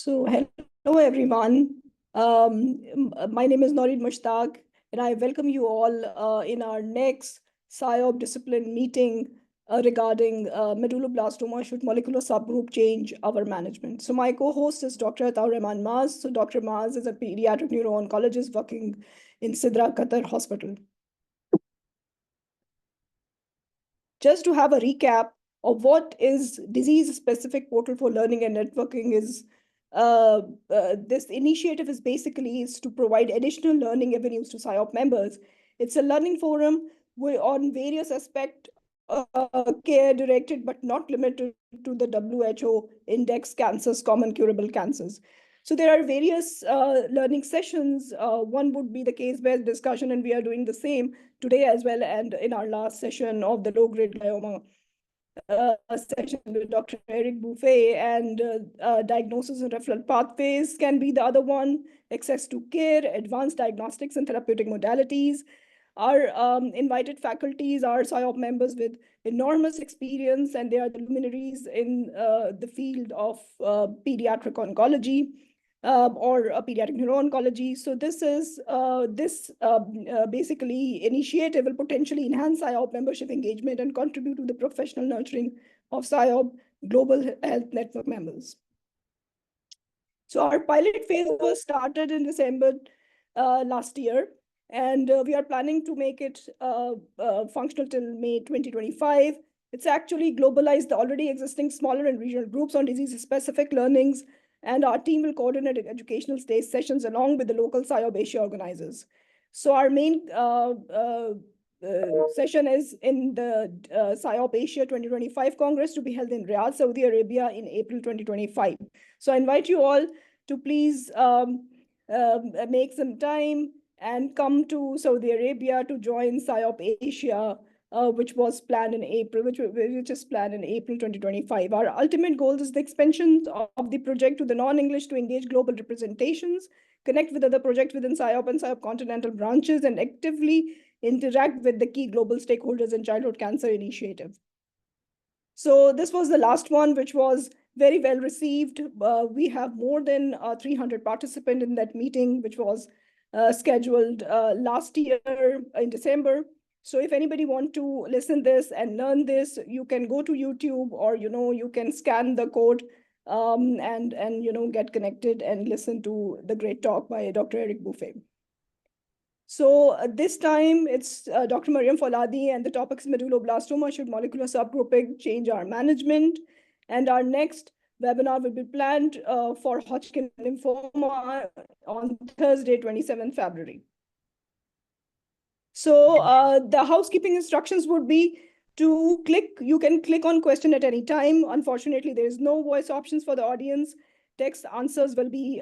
So hello everyone. My name is Naureen Mushtaq, and I welcome you all in our next SIOP DiSPLeN meeting regarding medulloblastoma should molecular subgroup change our management. So my co-host is Dr. Rehman Maaz. So Dr. Maaz is a pediatric neuro-oncologist working in Sidra, Qatar hospital. Just to have a recap of what is disease-specific portal for learning and networking is, this initiative is basically to provide additional learning avenues to SIOP members. It's a learning forum on various aspects care directed but not limited to the WHO index cancers, common curable cancers. So there are various learning sessions. One would be the case-based discussion, and we are doing the same today as well, and in our last session of the low-grade glioma session with Dr. Eric Buffet, and diagnosis and referral pathways can be the other one, access to care, advanced diagnostics and therapeutic modalities. Our invited faculties are SIOP members with enormous experience, and they are the luminaries in the field of pediatric oncology or pediatric neuro-oncology. So this is basically initiative will potentially enhance SIOP membership engagement and contribute to the professional nurturing of SIOP global health network members. So our pilot phase was started in December last year, and we are planning to make it functional till May 2025. It's actually globalized the already existing smaller and regional groups on disease-specific learnings, and our team will coordinate educational stage sessions along with the local SIOP Asia organizers. So our main session is in the SIOP Asia 2025 Congress to be held in Riyadh, Saudi Arabia in April 2025. So I invite you all to please make some time and come to Saudi Arabia to join SIOP Asia, which was planned in April, which is planned in April 2025. Our ultimate goal is the expansion of the project to the non-English to engage global representations, connect with other projects within SIOP and SIOP continental branches, and actively interact with the key global stakeholders in childhood cancer initiative. So this was the last one, which was very well received. We have more than 300 participants in that meeting, which was scheduled last year in December. So if anybody want to listen this and learn this, you can go to YouTube, or you can scan the code and get connected and listen to the great talk by Dr. Eric Buffet. So this time it's Dr. Maryam Fouladi, and the topic is medulloblastoma should molecular subgrouping change our management. And our next webinar will be planned for Hodgkin lymphoma on Thursday, 27th February. So the housekeeping instructions would be to you can click on question at any time. Unfortunately, there is no voice options for the audience. Text answers will be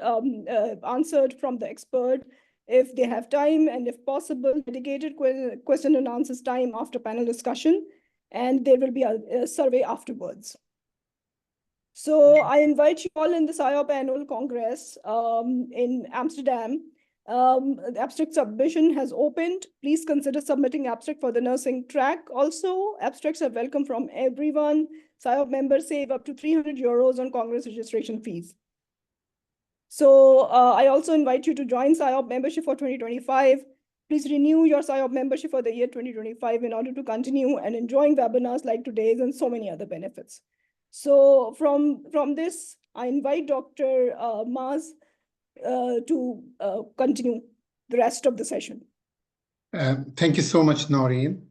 answered from the expert if they have time, and if possible, dedicated question and answers time after panel discussion, and there will be a survey afterwards. So I invite you all in the SIOP Annual Congress in Amsterdam. The abstract submission has opened. Please consider submitting abstract for the nursing track. Also, abstracts are welcome from everyone. SIOP members save up to 300 euros on Congress registration fees. So I also invite you to join SIOP membership for 2025. Please renew your SIOP membership for the year 2025 in order to continue and enjoying webinars like today's and so many other benefits. So from this, I invite Dr. Maaz to continue the rest of the session. Thank you so much, Naureen,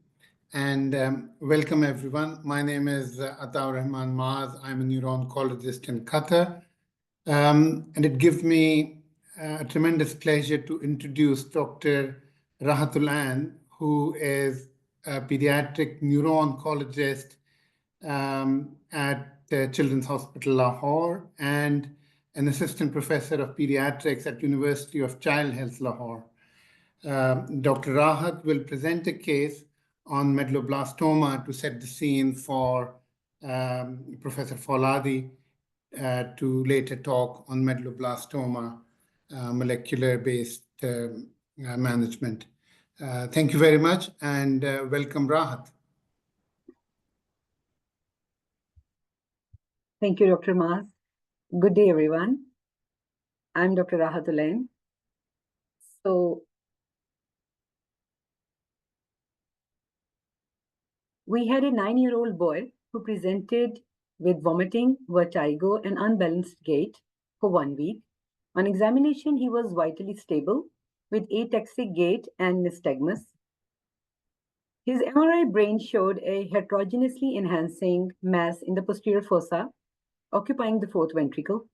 and welcome everyone. My name is Rehman Maaz. I'm a neuro-oncologist in Qatar, and it gives me a tremendous pleasure to introduce Dr. Rahat, who is a pediatric neuro-oncologist at the Children's Hospital Lahore and an assistant professor of pediatrics at University of Child Health Lahore. Dr. Rahat will present a case on medulloblastoma to set the scene for Professor Fouladi to later talk on medulloblastoma molecular-based management. Thank you very much, and welcome, Rahat. Thank you, Dr. Maaz. Good day, everyone. I'm Dr. Rahat. So we had a 9-year-old boy who presented with vomiting, vertigo, and unbalanced gait for 1 week. On examination, he was vitally stable with ataxic gait and nystagmus. His MRI brain showed a heterogeneously enhancing mass in the posterior fossa, occupying the fourth ventricle,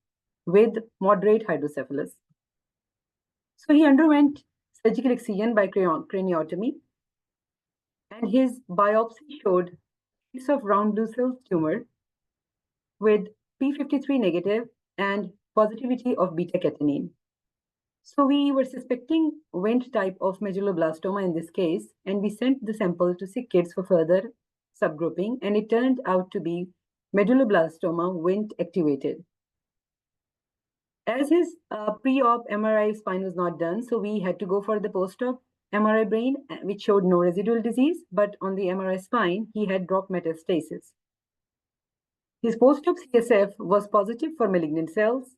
with moderate hydrocephalus. So he underwent surgical excision by craniotomy, and his biopsy showed piece of round blue cell tumor with p53 negative and positivity of beta-catenin. So we were suspecting Wnt type of medulloblastoma in this case, and we sent the sample to sick kids for further subgrouping, and it turned out to be medulloblastoma Wnt activated. As his pre-op MRI spine was not done, so we had to go for the post-op MRI brain, which showed no residual disease, but on the MRI spine, he had drop metastasis. His post-op CSF was positive for malignant cells.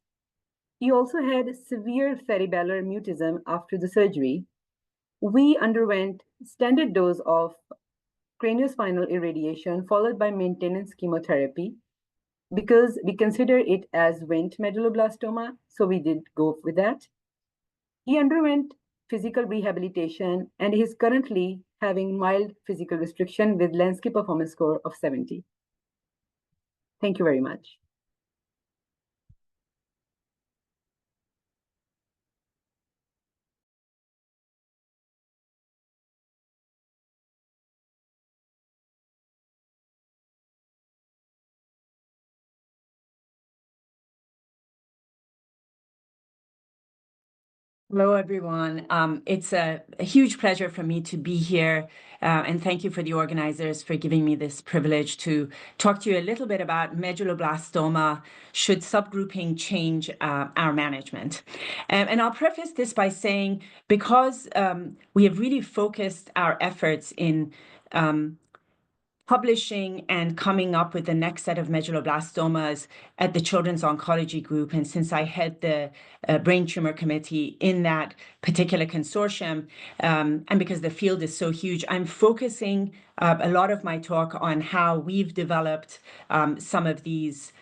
He also had severe cerebellar mutism after the surgery. We underwent standard dose of craniospinal irradiation followed by maintenance chemotherapy because we consider it as Wnt medulloblastoma, so we did go with that. He underwent physical rehabilitation and is currently having mild physical restriction with Lansky performance score of 70. Thank you very much. Hello, everyone. It's a huge pleasure for me to be here, and thank you for the organizers for giving me this privilege to talk to you a little bit about medulloblastoma. Should subgrouping change our management? And I'll preface this by saying, because we have really focused our efforts in publishing and coming up with the next set of medulloblastomas at the Children's Oncology Group. And since I head the Brain Tumor Committee in that particular consortium, and because the field is so huge, I'm focusing a lot of my talk on how we've developed some of these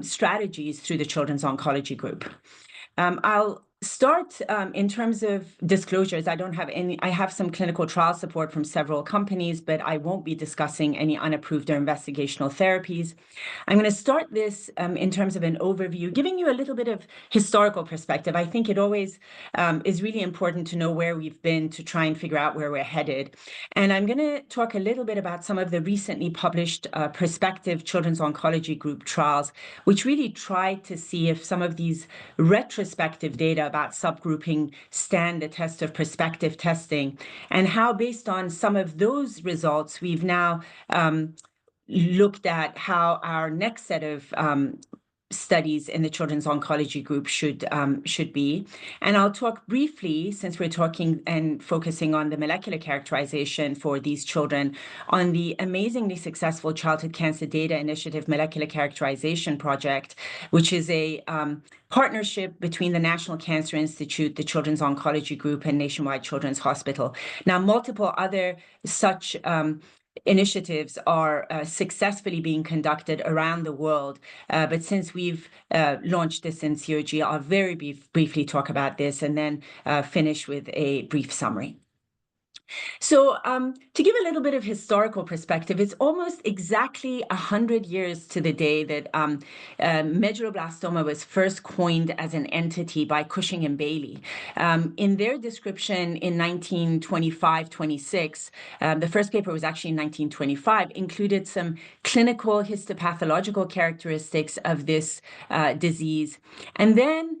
strategies through the Children's Oncology Group. I'll start in terms of disclosures. I have some clinical trial support from several companies, but I won't be discussing any unapproved or investigational therapies. I'm going to start this in terms of an overview, giving you a little bit of historical perspective. I think it always is really important to know where we've been to try and figure out where we're headed. And I'm going to talk a little bit about some of the recently published prospective Children's Oncology Group trials, which really tried to see if some of these retrospective data about subgrouping stand the test of prospective testing, and how, based on some of those results, we've now looked at how our next set of studies in the Children's Oncology Group should be. And I'll talk briefly, since we're talking and focusing on the molecular characterization for these children, on the amazingly successful Childhood Cancer Data Initiative Molecular Characterization Project, which is a partnership between the National Cancer Institute, the Children's Oncology Group, and Nationwide Children's Hospital. Now, multiple other such initiatives are successfully being conducted around the world. But since we've launched this in COG, I'll very briefly talk about this and then finish with a brief summary. So to give a little bit of historical perspective, it's almost exactly 100 years to the day that medulloblastoma was first coined as an entity by Cushing and Bailey. In their description in 1925-26, the first paper was actually in 1925, included some clinical histopathological characteristics of this disease. And then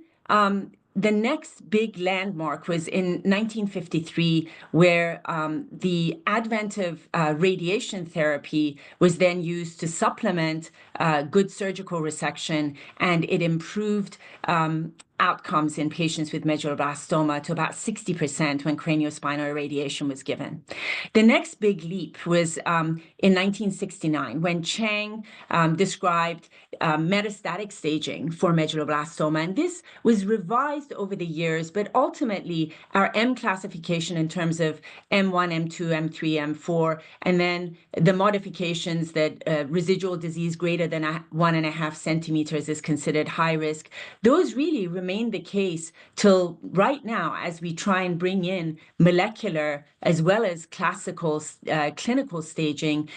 the next big landmark was in 1953, where the advent of radiation therapy was then used to supplement good surgical resection, and it improved outcomes in patients with medulloblastoma to about 60% when craniospinal irradiation was given. The next big leap was in 1969 when Chang described metastatic staging for medulloblastoma. And this was revised over the years, but ultimately our M classification in terms of M1, M2, M3, M4, and then the modifications that residual disease greater than 1.5 centimeters is considered high risk. Those really remain the case till right now as we try and bring in molecular as well as classical clinical staging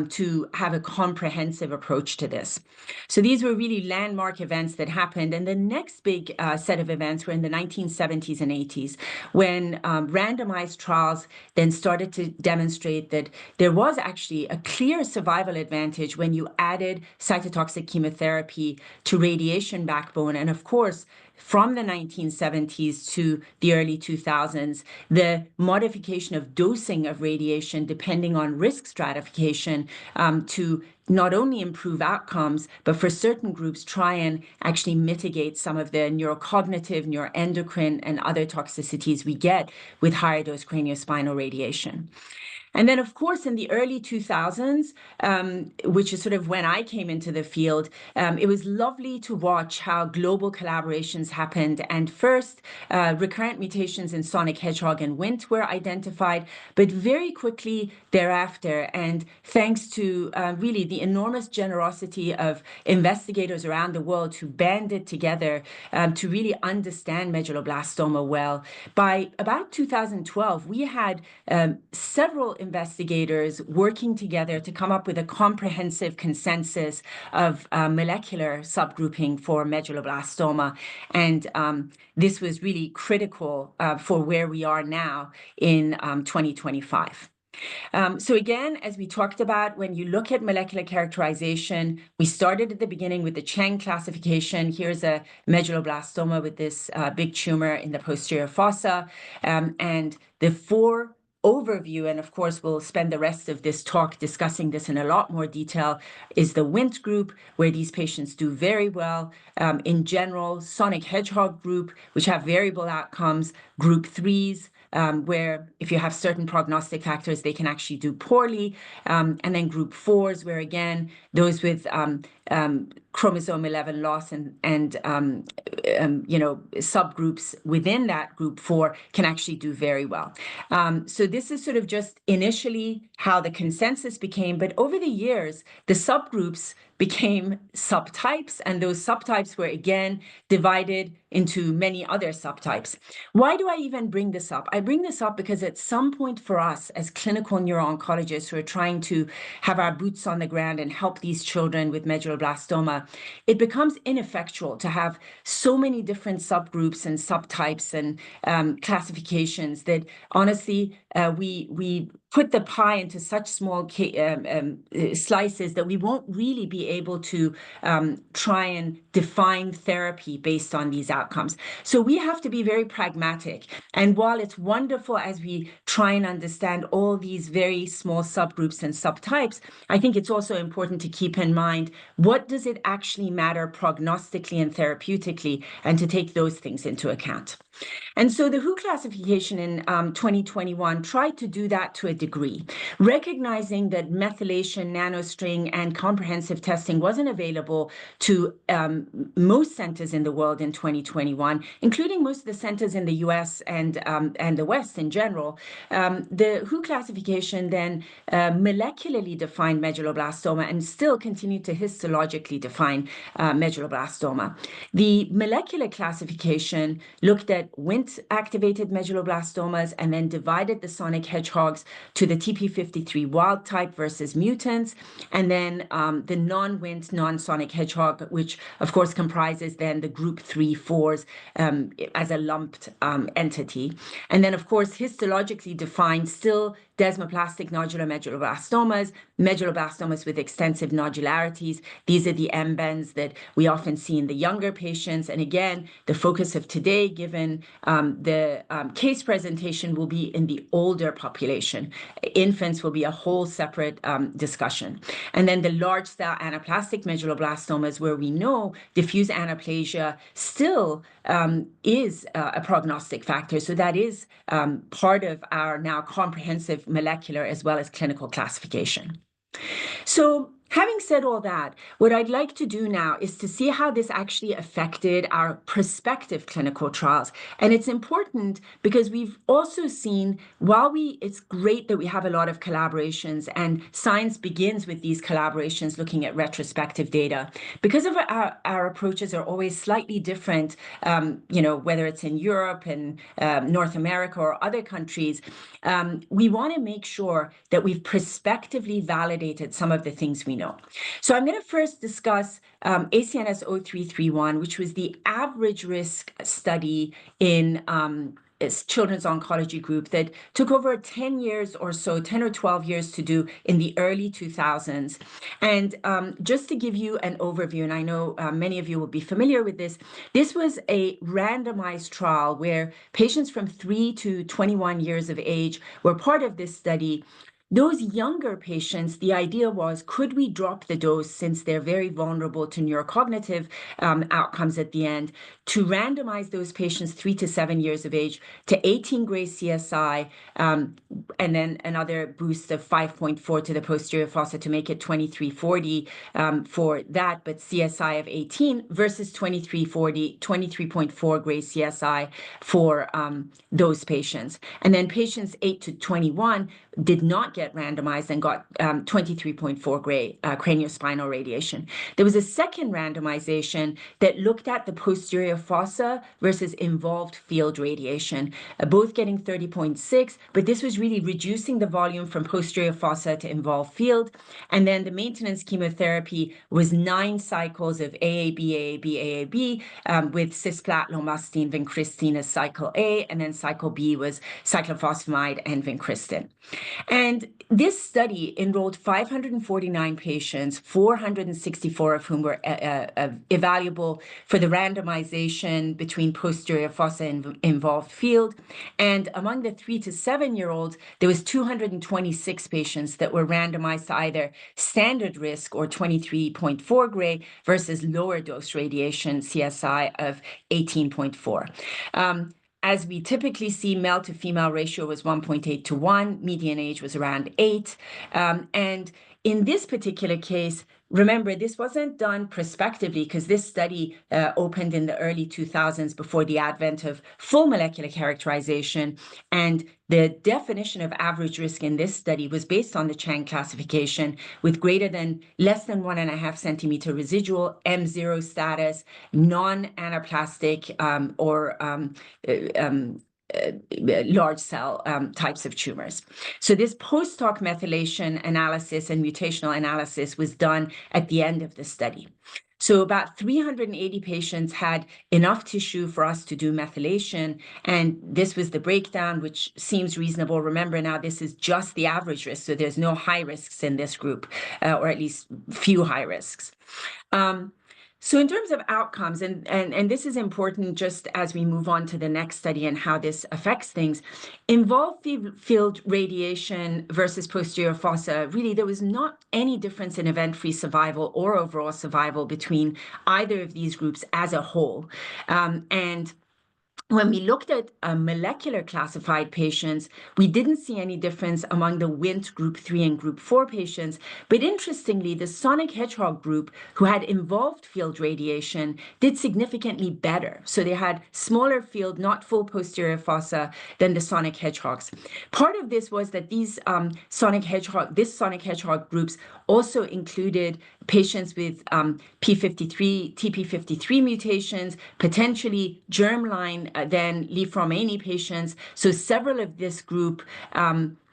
to have a comprehensive approach to this. So these were really landmark events that happened. And the next big set of events were in the 1970s and 80s when randomized trials then started to demonstrate that there was actually a clear survival advantage when you added cytotoxic chemotherapy to radiation backbone. And of course, from the 1970s to the early 2000s, the modification of dosing of radiation depending on risk stratification to not only improve outcomes, but for certain groups try and actually mitigate some of the neurocognitive, neuroendocrine, and other toxicities we get with higher dose craniospinal radiation. And then, of course, in the early 2000s, which is sort of when I came into the field, it was lovely to watch how global collaborations happened. And first, recurrent mutations in sonic hedgehog and Wnt were identified, but very quickly thereafter, and thanks to really the enormous generosity of investigators around the world who banded together to really understand medulloblastoma well, by about 2012, we had several investigators working together to come up with a comprehensive consensus of molecular subgrouping for medulloblastoma. And this was really critical for where we are now in 2025. So again, as we talked about, when you look at molecular characterization, we started at the beginning with the Chang classification. Here's a medulloblastoma with this big tumor in the posterior fossa. And the four overview, and of course we'll spend the rest of this talk discussing this in a lot more detail, is the Wnt group, where these patients do very well. In general, sonic hedgehog group, which have variable outcomes, group 3s, where if you have certain prognostic factors, they can actually do poorly. And then group 4s, where again, those with chromosome 11 loss and subgroups within that group 4 can actually do very well. So this is sort of just initially how the consensus became, but over the years, the subgroups became subtypes, and those subtypes were again divided into many other subtypes. Why do I even bring this up? I bring this up because at some point for us as clinical neuro-oncologists who are trying to have our boots on the ground and help these children with medulloblastoma, it becomes ineffectual to have so many different subgroups and subtypes and classifications that honestly we put the pie into such small slices that we won't really be able to try and define therapy based on these outcomes. So we have to be very pragmatic. And while it's wonderful as we try and understand all these very small subgroups and subtypes, I think it's also important to keep in mind, what does it actually matter prognostically and therapeutically, and to take those things into account. And so the WHO classification in 2021 tried to do that to a degree, recognizing that methylation, nanostring, and comprehensive testing wasn't available to most centers in the world in 2021, including most of the centers in the US and the West in general. The WHO classification then molecularly defined medulloblastoma and still continued to histologically define medulloblastoma. The molecular classification looked at Wnt-activated medulloblastomas and then divided the sonic hedgehogs to the TP53 wild type versus mutants, and then the non-Wnt, non-sonic hedgehog, which of course comprises then the group 3/4s as a lumped entity. And then of course histologically defined, still desmoplastic nodular medulloblastomas, medulloblastomas with extensive nodularities. These are the MBENs that we often see in the younger patients. And again, the focus of today, given the case presentation, will be in the older population. Infants will be a whole separate discussion. And then the large-cell anaplastic medulloblastomas, where we know diffuse anaplasia still is a prognostic factor. So that is part of our now comprehensive molecular as well as clinical classification. So having said all that, what I'd like to do now is to see how this actually affected our prospective clinical trials. And it's important because we've also seen, it's great that we have a lot of collaborations, and science begins with these collaborations looking at retrospective data. Because of our approaches are always slightly different, whether it's in Europe and North America or other countries, we want to make sure that we've prospectively validated some of the things we know. So I'm going to first discuss ACNS 0331, which was the average risk study in children's oncology group that took over 10 years or so, 10 or 12 years to do in the early 2000s. And just to give you an overview, and I know many of you will be familiar with this, this was a randomized trial where patients from 3 to 21 years of age were part of this study. Those younger patients, the idea was, could we drop the dose since they're very vulnerable to neurocognitive outcomes at the end, to randomize those patients 3 to 7 years of age to 18 gray CSI, and then another boost of 5.4 to the posterior fossa to make it 2340 for that, but CSI of 18 versus 23.4 gray CSI for those patients. And then patients 8 to 21 did not get randomized and got 23.4 gray craniospinal radiation. There was a second randomization that looked at the posterior fossa versus involved field radiation, both getting 30.6, but this was really reducing the volume from posterior fossa to involved field. And then the maintenance chemotherapy was 9 cycles of AAB with cisplatin, lomustine, vincristine as cycle A, and then cycle B was cyclophosphamide and vincristine. And this study enrolled 549 patients, 464 of whom were evaluable for the randomization between posterior fossa and involved field. And among the 3 to 7 year olds, there was 226 patients that were randomized to either standard risk or 23.4 gray versus lower dose radiation CSI of 18.4. As we typically see, male to female ratio was 1.8 to 1. Median age was around 8. And in this particular case, remember, this wasn't done prospectively because this study opened in the early 2000s before the advent of full molecular characterization. And the definition of average risk in this study was based on the Chang classification with less than 1.5 centimeter residual, M0 status, non-anaplastic or large cell types of tumors. So this post-hoc methylation analysis and mutational analysis was done at the end of the study. So about 380 patients had enough tissue for us to do methylation, and this was the breakdown, which seems reasonable. Remember now, this is just the average risk, so there's no high risks in this group, or at least few high risks. So in terms of outcomes, and this is important just as we move on to the next study and how this affects things, involved field radiation versus posterior fossa, really there was not any difference in event-free survival or overall survival between either of these groups as a whole. And when we looked at molecular classified patients, we didn't see any difference among the Wnt group 3 and group 4 patients. But interestingly, the sonic hedgehog group who had involved field radiation did significantly better. So they had smaller field, not full posterior fossa than the sonic hedgehogs. Part of this was that these sonic hedgehog groups also included patients with P53, TP53 mutations, potentially germline, then Li-Fraumeni patients. So several of this group,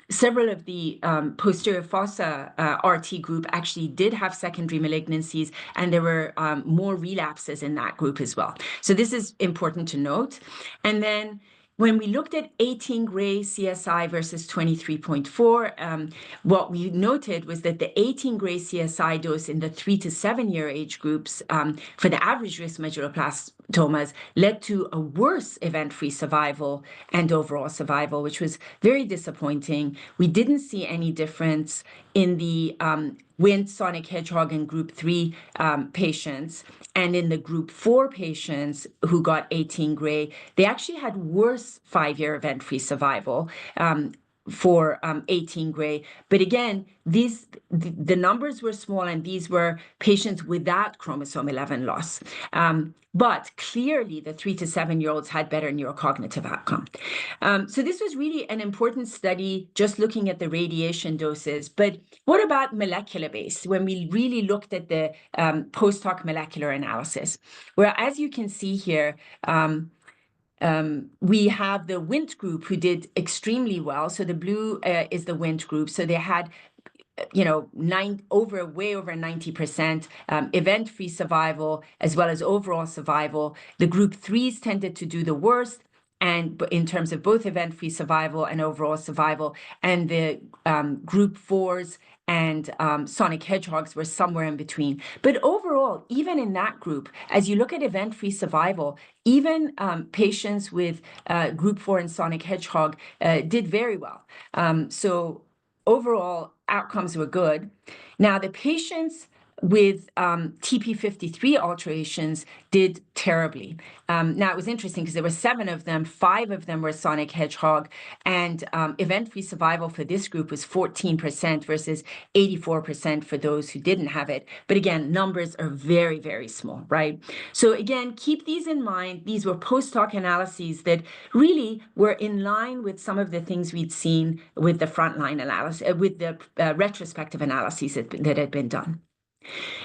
several of the posterior fossa RT group actually did have secondary malignancies, and there were more relapses in that group as well. So this is important to note. And then when we looked at 18 gray CSI versus 23.4, what we noted was that the 18 gray CSI dose in the 3 to 7 year age groups for the average risk medulloblastomas led to a worse event-free survival and overall survival, which was very disappointing. We didn't see any difference in the Wnt, sonic hedgehog, and group 3 patients. And in the group 4 patients who got 18 gray, they actually had worse 5-year event-free survival for 18 gray. But again, the numbers were small, and these were patients without chromosome 11 loss. But clearly, the 3 to 7-year-olds had better neurocognitive outcome. So this was really an important study, just looking at the radiation doses. But what about molecular base, when we really looked at the post-hoc molecular analysis? Where, as you can see here, we have the Wnt group who did extremely well. So the blue is the Wnt group. So they had, you know, way over 90% event-free survival, as well as overall survival. The group 3s tended to do the worst, and in terms of both event-free survival and overall survival, and the group 4s and sonic hedgehogs were somewhere in between. But overall, even in that group, as you look at event-free survival, even patients with group 4 and sonic hedgehog did very well. So overall, outcomes were good. Now, the patients with TP53 alterations did terribly. Now, it was interesting because there were 7 of them, 5 of them were sonic hedgehog, and event-free survival for this group was 14% versus 84% for those who didn't have it. But again, numbers are very, very small, right? So again, keep these in mind. These were post-hoc analyses that really were in line with some of the things we'd seen with the frontline analysis, with the retrospective analyses that had been done.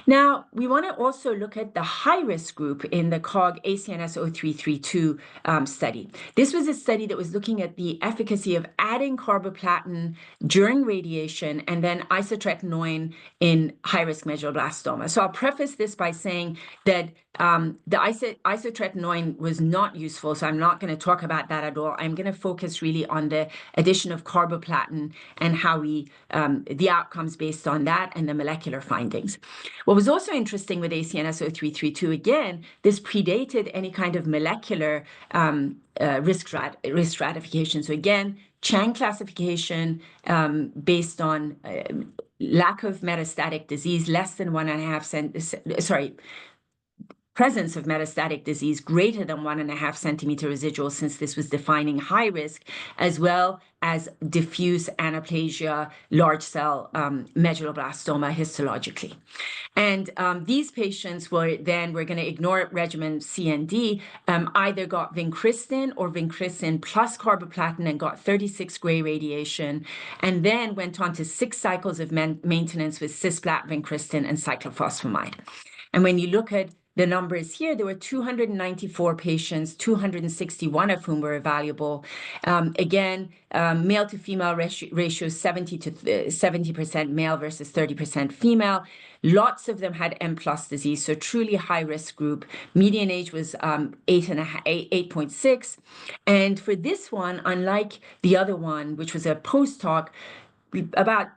Now, we want to also look at the high-risk group in the COG ACNS 0332 study. This was a study that was looking at the efficacy of adding carboplatin during radiation and then isotretinoin in high-risk medulloblastoma. So I'll preface this by saying that the isotretinoin was not useful, so I'm not going to talk about that at all. I'm going to focus really on the addition of carboplatin and how the outcomes based on that and the molecular findings. What was also interesting with ACNS 0332, again, this predated any kind of molecular risk stratification. So again, Chang classification based on lack of metastatic disease, less than 1.5 presence of metastatic disease greater than 1.5 centimeter residual, since this was defining high risk, as well as diffuse anaplasia, large cell medulloblastoma histologically. And these patients we're going to ignore regimen C and D, either got vincristine or vincristine plus carboplatin and got 36 gray radiation, and then went on to 6 cycles of maintenance with cisplat, vincristine, and cyclophosphamide. And when you look at the numbers here, there were 294 patients, 261 of whom were evaluable. Again, male to female ratio 70% male versus 30% female. Lots of them had M+ disease, so truly high-risk group. Median age was 8.6. And for this one, unlike the other one, which was a post-hoc, about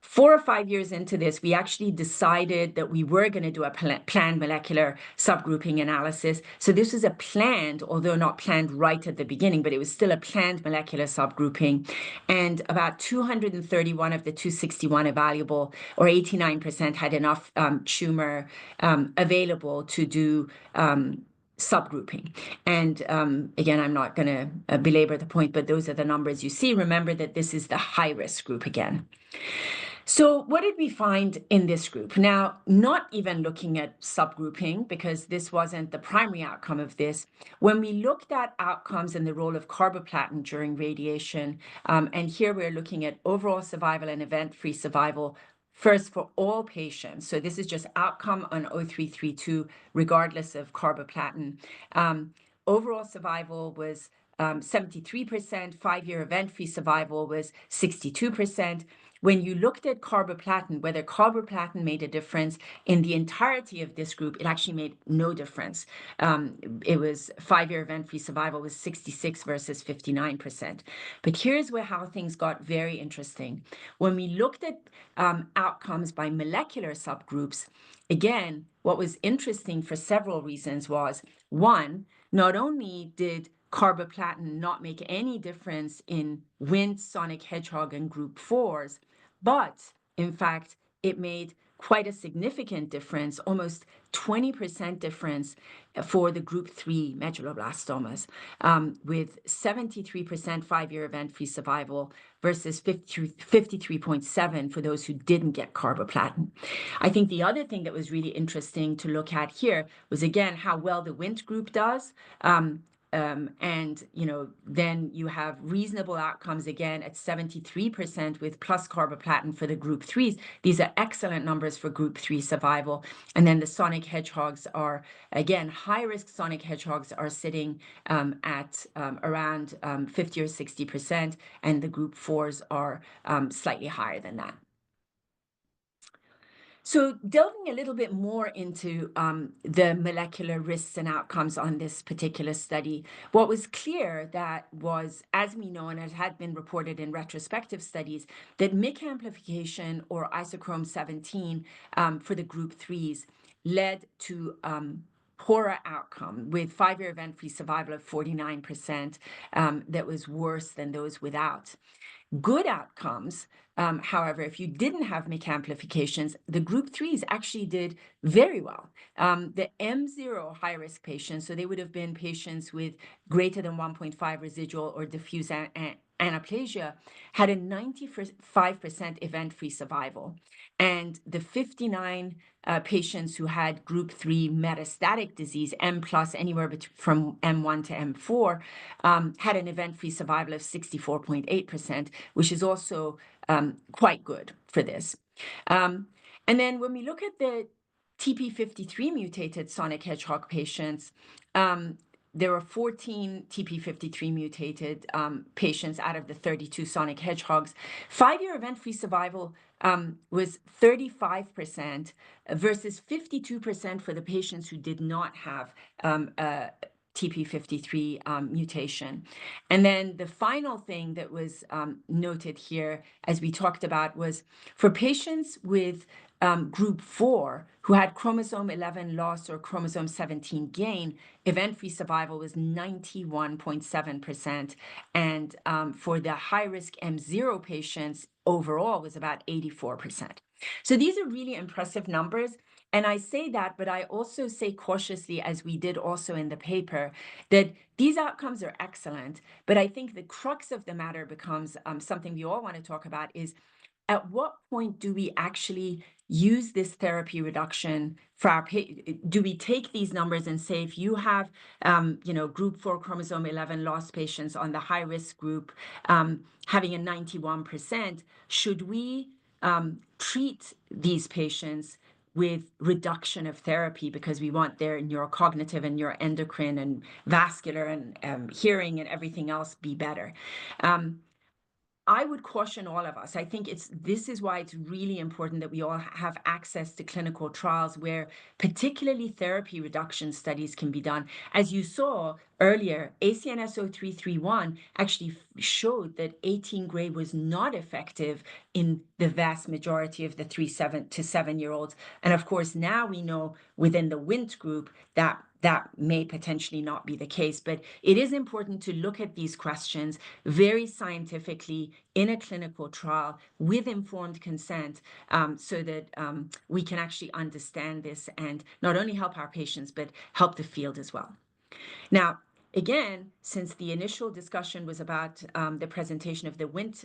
4 or 5 years into this, we actually decided that we were going to do a planned molecular subgrouping analysis. So this was a planned, although not planned right at the beginning, but it was still a planned molecular subgrouping. And about 231 of the 261 evaluable, or 89%, had enough tumor available to do subgrouping. And again, I'm not going to belabor the point, but those are the numbers you see. Remember that this is the high-risk group again. So what did we find in this group? Now, not even looking at subgrouping, because this wasn't the primary outcome of this. When we looked at outcomes and the role of carboplatin during radiation, and here we're looking at overall survival and event-free survival, first for all patients. So this is just outcome on 0332, regardless of carboplatin. Overall survival was 73%, 5-year event-free survival was 62%. when you looked at carboplatin, whether carboplatin made a difference in the entirety of this group, it actually made no difference. It was 5-year event-free survival was 66 versus 59%. But here's how things got very interesting. When we looked at outcomes by molecular subgroups, again, what was interesting for several reasons was, one, not only did carboplatin not make any difference in Wnt, Sonic Hedgehog, and group 4s, but in fact, it made quite a significant difference, almost 20% difference for the group 3 medulloblastomas, with 73% 5-year event-free survival versus 53.7 for those who didn't get carboplatin. I think the other thing that was really interesting to look at here was, again, how well the Wnt group does. And then you have reasonable outcomes again at 73% with plus carboplatin for the group 3s. These are excellent numbers for group 3 survival. And then the Sonic Hedgehogs are, again, high-risk Sonic Hedgehogs are sitting at around 50 or 60%, and the group 4s are slightly higher than that. So delving a little bit more into the molecular risks and outcomes on this particular study, what was clear that was, as we know, and it had been reported in retrospective studies, that MYC amplification or isochrome 17 for the group 3s led to poorer outcome with 5-year event-free survival of 49% that was worse than those without. Good outcomes, however, if you didn't have MYC amplifications, the group 3s actually did very well. The M0 high-risk patients, so they would have been patients with greater than 1.5 residual or diffuse anaplasia, had a 95% event-free survival. And the 59 patients who had group 3 metastatic disease, M plus anywhere from M1 to M4, had an event-free survival of 64.8%, which is also quite good for this. And then when we look at the TP53 mutated Sonic Hedgehog patients, there were 14 TP53 mutated patients out of the 32 Sonic Hedgehogs. 5-year event-free survival was 35% versus 52% for the patients who did not have TP53 mutation. And then the final thing that was noted here, as we talked about, was for patients with group 4 who had chromosome 11 loss or chromosome 17 gain, event-free survival was 91.7%. And for the high-risk M0 patients, overall was about 84%. So these are really impressive numbers. And I say that, but I also say cautiously, as we did also in the paper, that these outcomes are excellent. But I think the crux of the matter becomes something we all want to talk about is, at what point do we actually use this therapy reduction for our do we take these numbers and say, if you have group 4 chromosome 11 loss patients on the high risk group having a 91%, should we treat these patients with reduction of therapy because we want their neurocognitive and neuroendocrine and vascular and hearing and everything else be better? I would caution all of us. I think this is why it's really important that we all have access to clinical trials where particularly therapy reduction studies can be done. As you saw earlier, ACNS 0331 actually showed that 18 gray was not effective in the vast majority of the 3 to 7-year-olds. And of course, now we know within the Wnt group that may potentially not be the case, but it is important to look at these questions very scientifically in a clinical trial with informed consent so that we can actually understand this and not only help our patients, but help the field as well. Now, again, since the initial discussion was about the presentation of the Wnt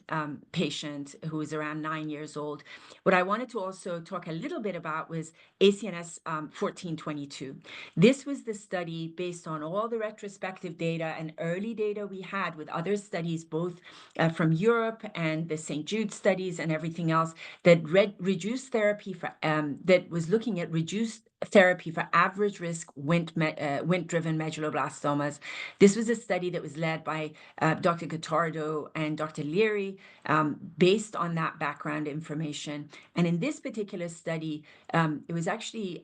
patient who is around 9 years old, what I wanted to also talk a little bit about was ACNS 1422. This was the study based on all the retrospective data and early data we had with other studies, both from Europe and the St. Jude studies and everything else, that reduced therapy for, that was looking at reduced therapy for average risk Wnt-driven medulloblastomas. This was a study that was led by Dr. Guattardo and Dr. Leary based on that background information. And in this particular study, it was actually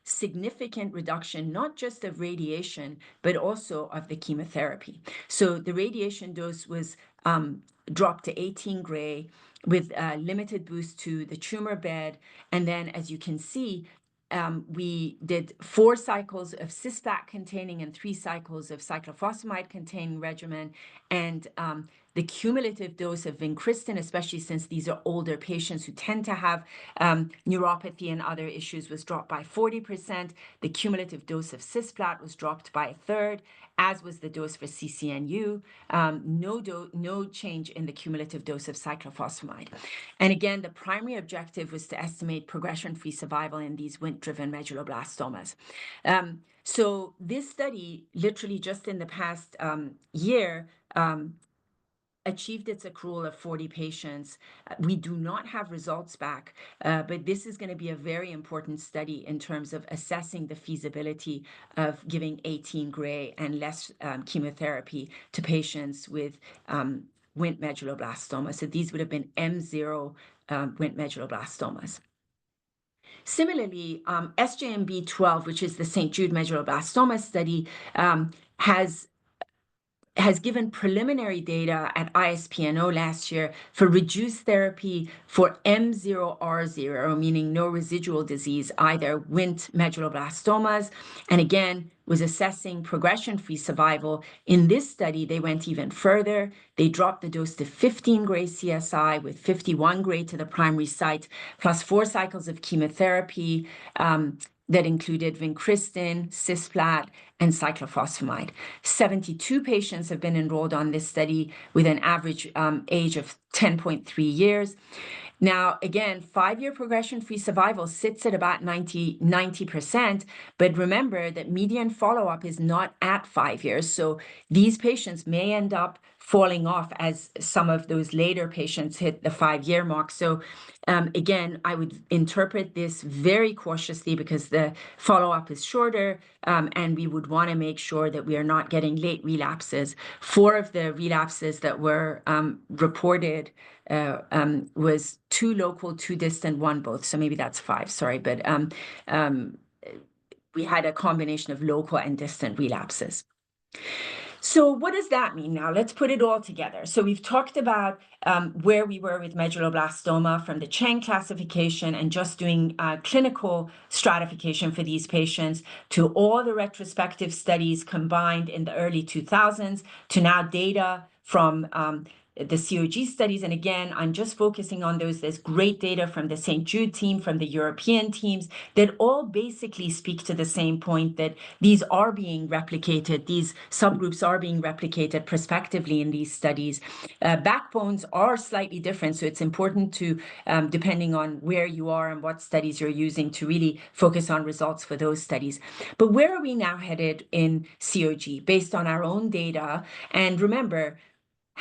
significant reduction, not just of radiation, but also of the chemotherapy. So the radiation dose was dropped to 18 gray with a limited boost to the tumor bed. And then, as you can see, we did 4 cycles of cisplatin-containing and 3 cycles of cyclophosphamide-containing regimen. And the cumulative dose of vincristine, especially since these are older patients who tend to have neuropathy and other issues, was dropped by 40%. The cumulative dose of cisplat was dropped by 1/3, as was the dose for CCNU. No change in the cumulative dose of cyclophosphamide. And again, the primary objective was to estimate progression-free survival in these Wnt-driven medulloblastomas. So this study, literally just in the past year, achieved its accrual of 40 patients. We do not have results back, but this is going to be a very important study in terms of assessing the feasibility of giving 18 gray and less chemotherapy to patients with Wnt medulloblastoma. So these would have been M0 Wnt medulloblastomas. Similarly, SJMB12, which is the St. Jude medulloblastoma study, has given preliminary data at ISPNO last year for reduced therapy for M0R0, meaning no residual disease, either Wnt medulloblastomas, and again, was assessing progression-free survival. In this study, they went even further. They dropped the dose to 15 gray CSI with 51 gray to the primary site, plus 4 cycles of chemotherapy that included vincristine, cisplat, and cyclophosphamide. 72 patients have been enrolled on this study with an average age of 10.3 years. Now, again, 5-year progression-free survival sits at about 90%, but remember that median follow-up is not at 5 years. So these patients may end up falling off as some of those later patients hit the 5-year mark. So again, I would interpret this very cautiously because the follow-up is shorter, and we would want to make sure that we are not getting late relapses. 4 of the relapses that were reported was 2 local, 2 distant, 1 both. So maybe that's 5, sorry. But we had a combination of local and distant relapses. So what does that mean now? Let's put it all together. So we've talked about where we were with medulloblastoma from the Chang classification and just doing clinical stratification for these patients, to all the retrospective studies combined in the early 2000s, to now data from the COG studies. And again, I'm just focusing on those. There's great data from the St. Jude team, from the European teams, that all basically speak to the same point, that these are being replicated, these subgroups are being replicated prospectively in these studies. Backbones are slightly different, so it's important to, depending on where you are and what studies you're using, to really focus on results for those studies. But where are we now headed in COG based on our own data? And remember,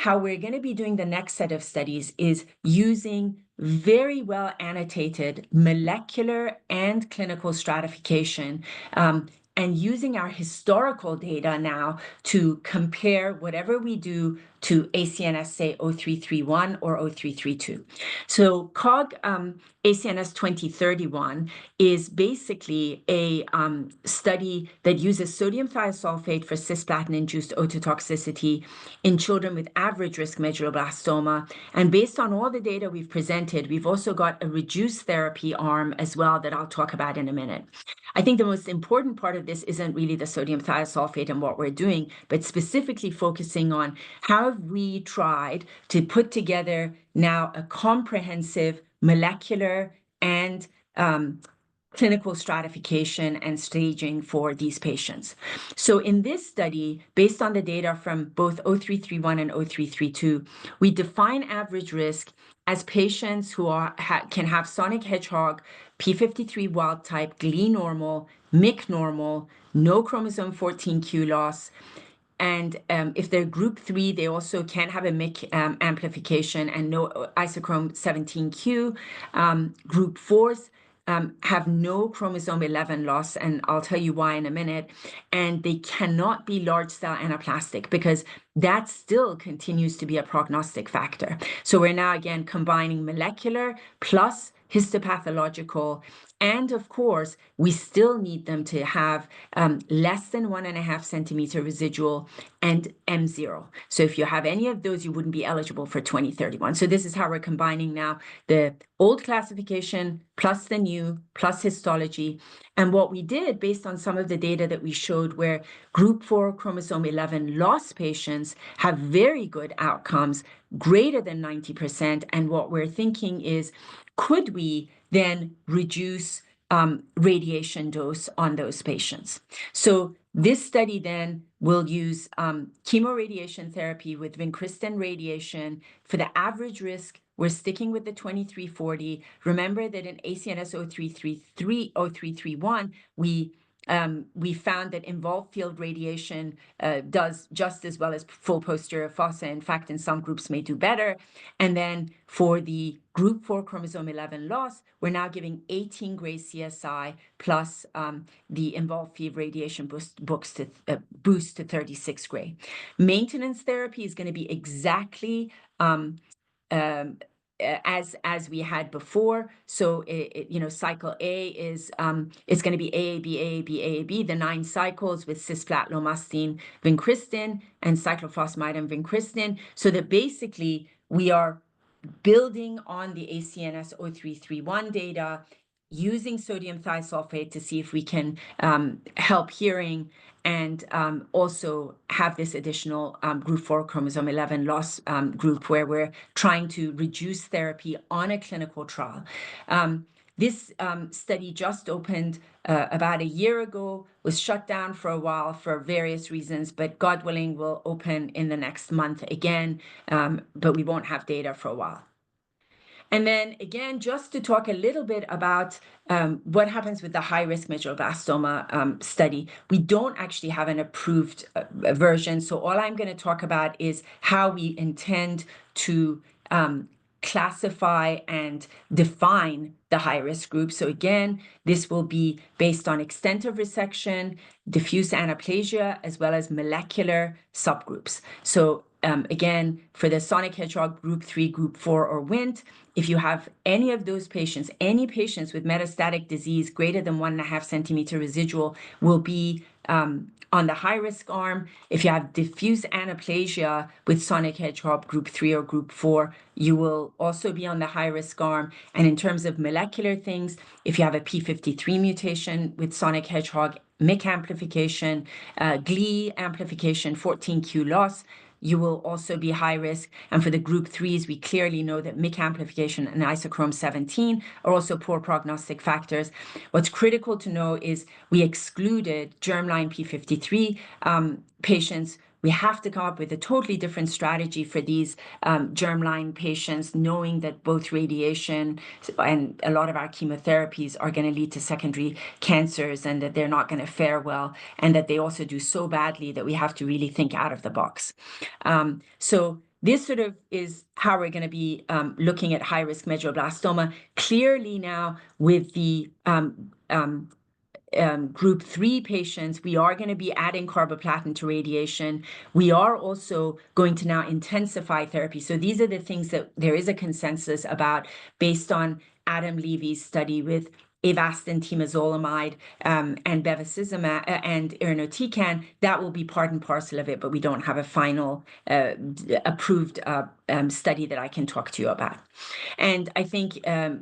how we're going to be doing the next set of studies is using very well annotated molecular and clinical stratification, and using our historical data now to compare whatever we do to ACNS, say, 0331 or 0332. So COG ACNS 2031 is basically a study that uses sodium thiosulfate for cisplatin-induced ototoxicity in children with average risk medulloblastoma. And based on all the data we've presented, we've also got a reduced therapy arm as well that I'll talk about in a minute. I think the most important part of this isn't really the sodium thiosulfate and what we're doing, but specifically focusing on how have we tried to put together now a comprehensive molecular and clinical stratification and staging for these patients. So in this study, based on the data from both 0331 and 0332, we define average risk as patients who can have sonic hedgehog, P53 wild type, GLE normal, MYC normal, no chromosome 14q loss. And if they're group 3, they also can have a MYC amplification and no isochrome 17q. Group 4s have no chromosome 11 loss, and I'll tell you why in a minute, and they cannot be large cell anaplastic because that still continues to be a prognostic factor. So we're now again combining molecular plus histopathological, and of course, we still need them to have less than 1.5 centimeter residual and M0. So if you have any of those, you wouldn't be eligible for 2031. So this is how we're combining now the old classification plus the new plus histology. And what we did based on some of the data that we showed where group 4 chromosome 11 loss patients have very good outcomes, greater than 90%. And what we're thinking is, could we then reduce radiation dose on those patients? So this study then will use chemoradiation therapy with vincristine radiation. For the average risk, we're sticking with the 2340. Remember that in ACNS 0331, we found that involved field radiation does just as well as full posterior fossa. In fact, in some groups may do better. And then for the group 4 chromosome 11 loss, we're now giving 18 gray CSI plus the involved field radiation boost to 36 gray. Maintenance therapy is going to be exactly as we had before. So cycle A is it's going to be AAB, AAB, AAB, the 9 cycles with cisplatin, lomustine, vincristine, and cyclophosphamide and vincristine. So that basically we are building on the ACNS 0331 data, using sodium thiosulfate to see if we can help hearing, and also have this additional group 4 chromosome 11 loss group where we're trying to reduce therapy on a clinical trial. This study just opened about a year ago, was shut down for a while for various reasons, but God willing will open in the next month again, but we won't have data for a while. And then again, just to talk a little bit about what happens with the high-risk medulloblastoma study, we don't actually have an approved version. So all I'm going to talk about is how we intend to classify and define the high-risk group. So again, this will be based on extent of resection, diffuse anaplasia, as well as molecular subgroups. So again, for the sonic hedgehog group 3, group 4, or WNT, if you have any of those patients, any patients with metastatic disease greater than 1.5 centimeter residual will be on the high-risk arm. If you have diffuse anaplasia with sonic hedgehog group 3 or group 4, you will also be on the high-risk arm. And in terms of molecular things, if you have a P53 mutation with sonic hedgehog, MYC amplification, GLE amplification, 14q loss, you will also be high risk. And for the group 3s, we clearly know that MYC amplification and isochrome 17 are also poor prognostic factors. What's critical to know is we excluded germline P53 patients. We have to come up with a totally different strategy for these germline patients, knowing that both radiation and a lot of our chemotherapies are going to lead to secondary cancers, and that they're not going to fare well, and that they also do so badly that we have to really think out of the box. So this sort of is how we're going to be looking at high-risk medulloblastoma. Clearly now with the group 3 patients, we are going to be adding carboplatin to radiation. We are also going to now intensify therapy. So these are the things that there is a consensus about based on Adam Levy's study with Avastin, temozolomide, and bevacizumab and irinotecan. That will be part and parcel of it, but we don't have a final approved study that I can talk to you about. And I think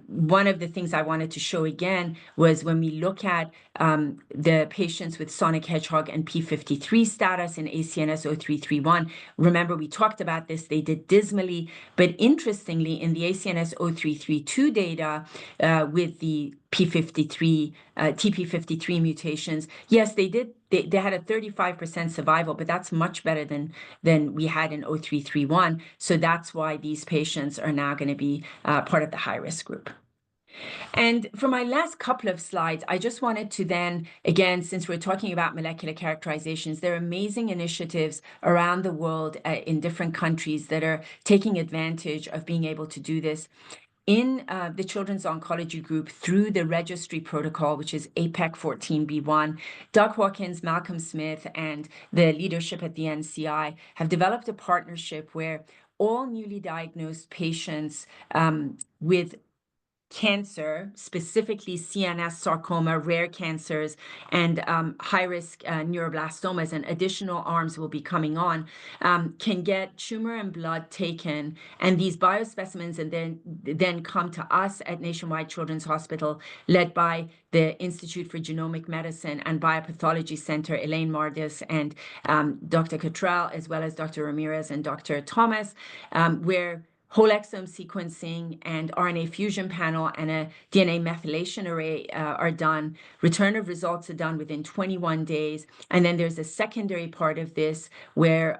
one of the things I wanted to show again was when we look at the patients with sonic hedgehog and P53 status in ACNS 0331. Remember, we talked about this, they did dismally, but interestingly, in the ACNS 0332 data with the P53, TP53 mutations, yes, they did. They had a 35% survival, but that's much better than we had in 0331. So that's why these patients are now going to be part of the high-risk group. And for my last couple of slides, I just wanted to then, again, since we're talking about molecular characterizations, there are amazing initiatives around the world in different countries that are taking advantage of being able to do this. in the Children's Oncology Group through the registry protocol, which is APEC 14B1. Doug Hawkins, Malcolm Smith, and the leadership at the NCI have developed a partnership where all newly diagnosed patients with cancer, specifically CNS sarcoma, rare cancers, and high-risk neuroblastomas, and additional arms will be coming on, can get tumor and blood taken, and these biospecimens and then come to us at Nationwide Children's Hospital, led by the Institute for Genomic Medicine and Biopathology Center, Elaine Mardis and Dr. Cottrell, as well as Dr. Ramirez and Dr. Thomas, where whole exome sequencing and RNA fusion panel and a DNA methylation array are done. Return of results are done within 21 days. And then there's a secondary part of this where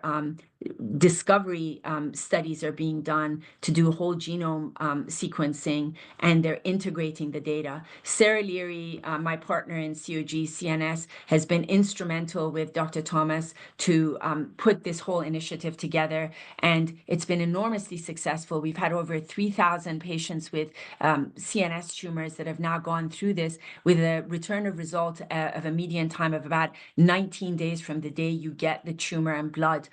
discovery studies are being done to do whole genome sequencing, and they're integrating the data. Sarah Leary, my partner in COG CNS, has been instrumental with Dr. Thomas to put this whole initiative together, and it's been enormously successful. We've had over 3,000 patients with CNS tumors that have now gone through this with a return of result of a median time of about 19 days from the day you get the tumor and blood,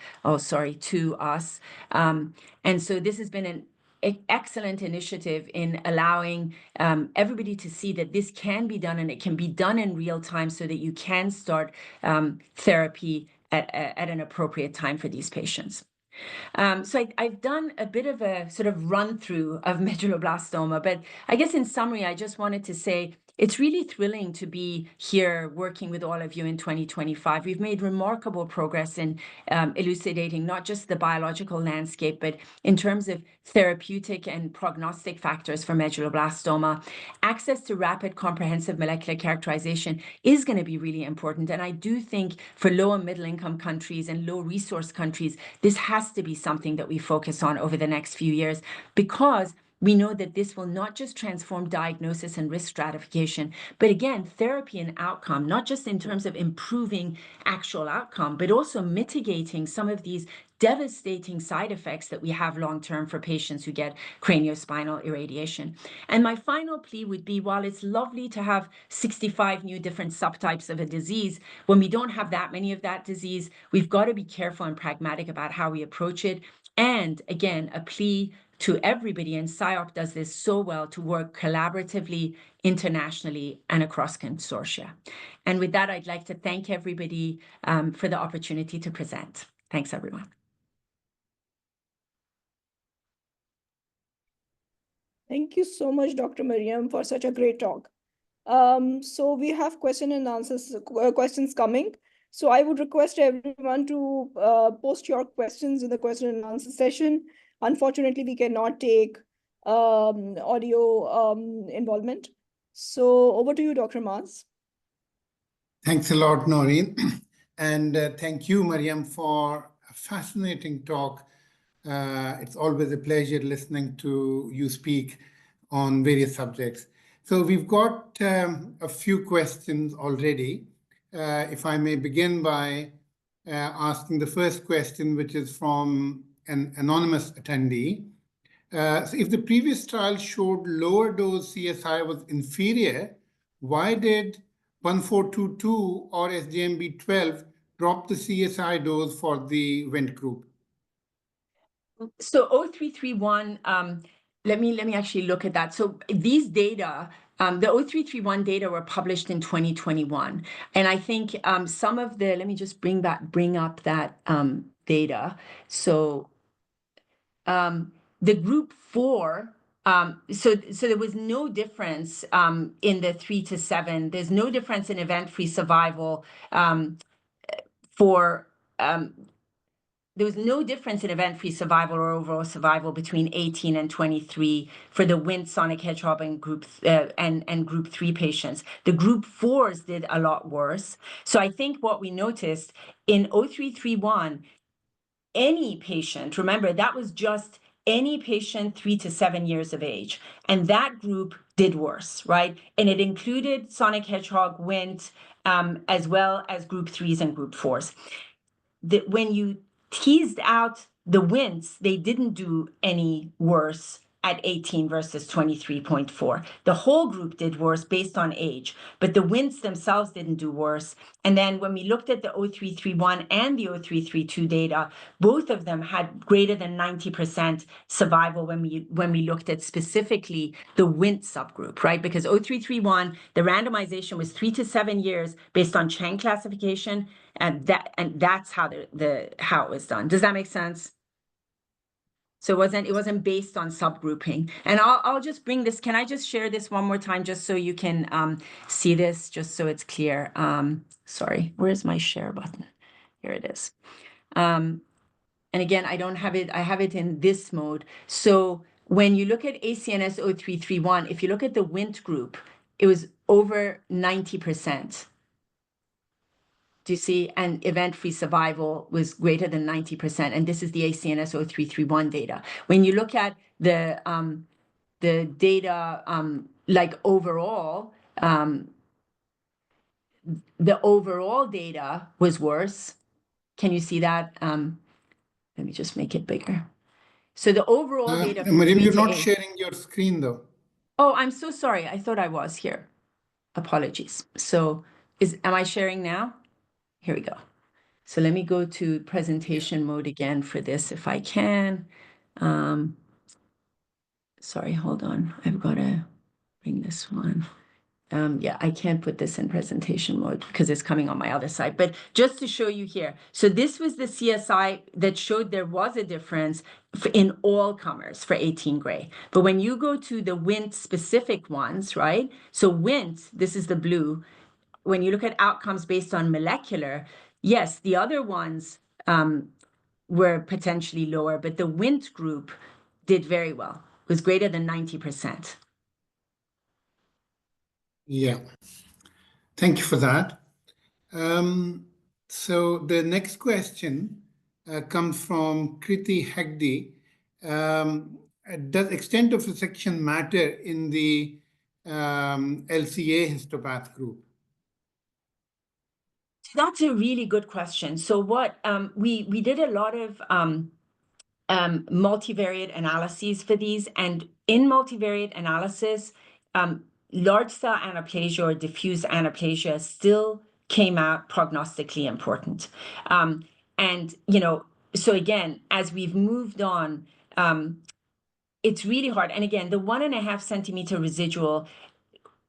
to us. And so this has been an excellent initiative in allowing everybody to see that this can be done, and it can be done in real time so that you can start therapy at an appropriate time for these patients. So I've done a bit of a sort of run through of medulloblastoma, but I guess in summary, I just wanted to say it's really thrilling to be here working with all of you in 2025. We've made remarkable progress in elucidating not just the biological landscape, but in terms of therapeutic and prognostic factors for medulloblastoma. Access to rapid comprehensive molecular characterization is going to be really important. And I do think for low and middle income countries and low resource countries, this has to be something that we focus on over the next few years, because we know that this will not just transform diagnosis and risk stratification, but again, therapy and outcome, not just in terms of improving actual outcome, but also mitigating some of these devastating side effects that we have long-term for patients who get craniospinal irradiation. And my final plea would be, while it's lovely to have 65 new different subtypes of a disease, when we don't have that many of that disease, we've got to be careful and pragmatic about how we approach it. And again, a plea to everybody, and SIOP does this so well, to work collaboratively, internationally, and across consortia. And with that, I'd like to thank everybody for the opportunity to present. Thanks, everyone. Thank you so much, Dr. Maryam, for such a great talk. So we have questions coming. So I would request everyone to post your questions in the question and answer session. Unfortunately, we cannot take audio involvement. So over to you, Dr. Maaz. Thanks a lot, Naureen. And thank you, Maryam, for a fascinating talk. It's always a pleasure listening to you speak on various subjects. So we've got a few questions already. If I may begin by asking the first question, which is from an anonymous attendee. So if the previous trial showed lower dose CSI was inferior, why did 1422 or SJMB12 drop the CSI dose for the Wnt group? So 0331, let me actually look at that. So these data, the 0331 data were published in 2021. And I think some of the, let me just bring up that data. So the group 4, so there was no difference in the 3 to 7. There's no difference in event-free survival there was no difference in event-free survival or overall survival between 18 and 23 for the Wnt sonic hedgehog and group 3 patients. The group 4s did a lot worse. So I think what we noticed in 0331, any patient, remember that was just any patient 3 to 7 years of age, and that group did worse, right? And it included sonic hedgehog, Wnt, as well as group 3s and group 4s. When you teased out the Wnt's, they didn't do any worse at 18 versus 23.4. The whole group did worse based on age, but the WINTs themselves didn't do worse. And then when we looked at the 0331 and the 0332 data, both of them had greater than 90% survival when we looked at specifically the WINT subgroup, right? Because 0331, the randomization was 3 to 7 years based on Chang classification, and that's how how it was done. Does that make sense? So it wasn't based on subgrouping. And I'll just bring this. Can I just share this one more time just so you can see this, just so it's clear? Sorry, where's my share button? Here it is. And again, I don't have it. I have it in this mode. So when you look at ACNS 0331, if you look at the WINT group, it was over 90%. Do you see? And event-free survival was greater than 90%. And this is the ACNS 0331 data. When you look at the data, like overall, the overall data was worse. Can you see that? Let me just make it bigger. So the overall data. Maryam, you're not sharing your screen though. Oh, I'm so sorry. I thought I was here. Apologies. So am I sharing now? Here we go. So let me go to presentation mode again for this if I can. Sorry, hold on. I've got to bring this one. Yeah, I can't put this in presentation mode because it's coming on my other side. But just to show you here, so this was the CSI that showed there was a difference in all comers for 18 gray. But when you go to the WINT specific ones, right? So WINT, this is the blue. When you look at outcomes based on molecular, yes, the other ones were potentially lower, but the WINT group did very well. It was greater than 90%. Yeah, thank you for that. So the next question comes from Kriti Hegde. Does extent of resection matter in the LCA histopath group? That's a really good question. So what we did a lot of multivariate analyses for these, and in multivariate analysis, large cell anaplasia or diffuse anaplasia still came out prognostically important. And so again, as we've moved on, it's really hard. And again, the 1.5 centimeter residual,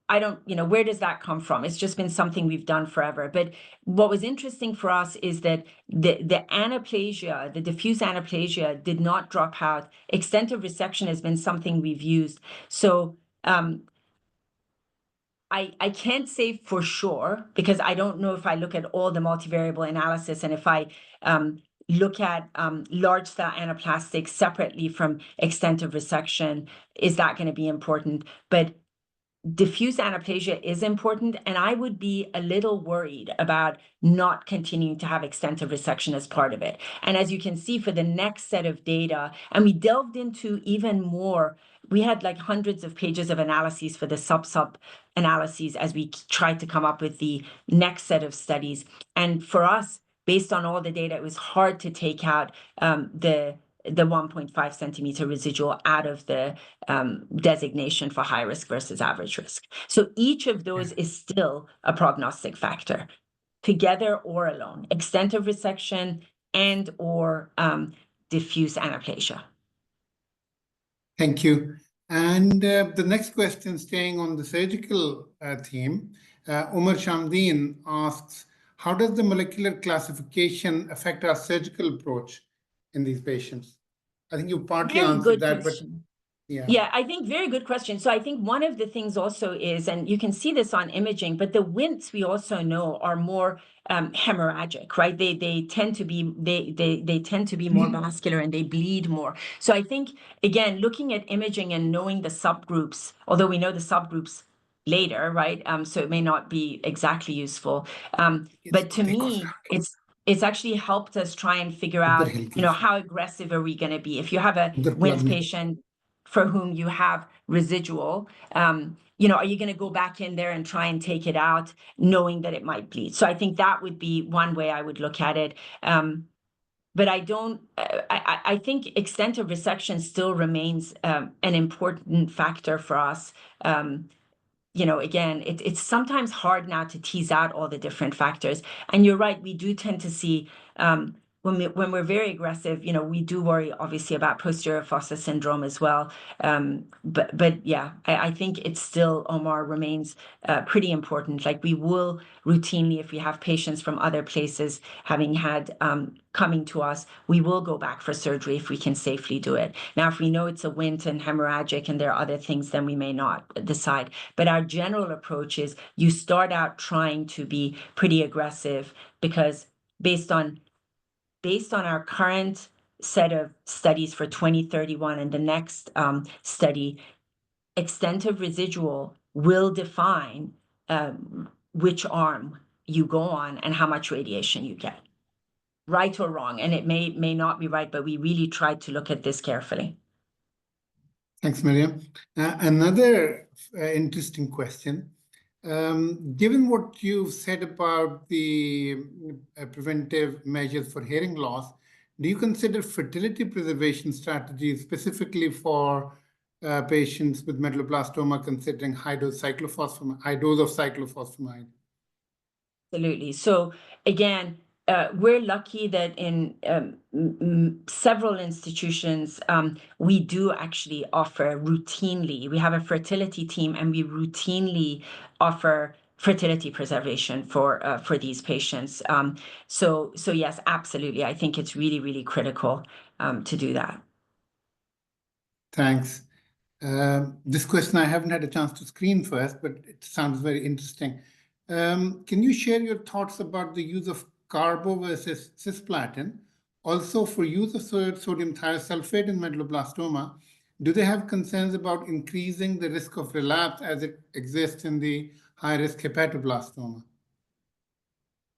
I don't, where does that come from? It's just been something we've done forever. But what was interesting for us is that the anaplasia, the diffuse anaplasia did not drop out. Extent of resection has been something we've used. So I can't say for sure, because I don't know if I look at all the multivariable analysis and if I look at large cell anaplastics separately from extent of resection, is that going to be important? But diffuse anaplasia is important, and I would be a little worried about not continuing to have extensive resection as part of it. And as you can see for the next set of data, and we delved into even more, we had like hundreds of pages of analyses for the sub analyses as we tried to come up with the next set of studies. And for us, based on all the data, it was hard to take out the 1.5 centimeter residual out of the designation for high risk versus average risk. So each of those is still a prognostic factor, together or alone, extent of resection and or diffuse anaplasia. Thank you. And the next question, staying on the surgical theme, Umar Shamdeen asks, how does the molecular classification affect our surgical approach in these patients? I think you partly answered that, but yeah, I think very good question. So I think one of the things also is, and you can see this on imaging, but the WINTs we also know are more hemorrhagic, right? They tend to be they tend to be more vascular and they bleed more. So I think again, looking at imaging and knowing the subgroups, although we know the subgroups later, right? So it may not be exactly useful. But to me, it's actually helped us try and figure out, how aggressive are we going to be? If you have a WINT patient for whom you have residual, are you going to go back in there and try and take it out knowing that it might bleed? So I think that would be one way I would look at it. but I don't. I think extent of resection still remains an important factor for us. Again, it's sometimes hard now to tease out all the different factors. And you're right, we do tend to see when we're very aggressive, we do worry obviously about posterior fossa syndrome as well. But yeah, I think it still, Omar, remains pretty important. Like, we will routinely, if we have patients from other places having had coming to us, we will go back for surgery if we can safely do it. Now, if we know it's a Wnt and hemorrhagic and there are other things, then we may not decide. But our general approach is you start out trying to be pretty aggressive, because based on our current set of studies for 2031 and the next study, extent of residual will define which arm you go on and how much radiation you get, right or wrong. And it may not be right, but we really tried to look at this carefully. Thanks, Maryam. Another interesting question. Given what you've said about the preventive measures for hearing loss, do you consider fertility preservation strategies specifically for patients with medulloblastoma, considering high dose of cyclophosphamide? Absolutely. So again, we're lucky that in several institutions, we do actually offer routinely. We have a fertility team, and we routinely offer fertility preservation for these patients. So yes, absolutely. I think it's really, really critical to do that. Thanks. This question I haven't had a chance to screen first, but it sounds very interesting. Can you share your thoughts about the use of carbo versus cisplatin? Also, for use of sodium thiosulfate in medulloblastoma, do they have concerns about increasing the risk of relapse as it exists in the high-risk hepatoblastoma?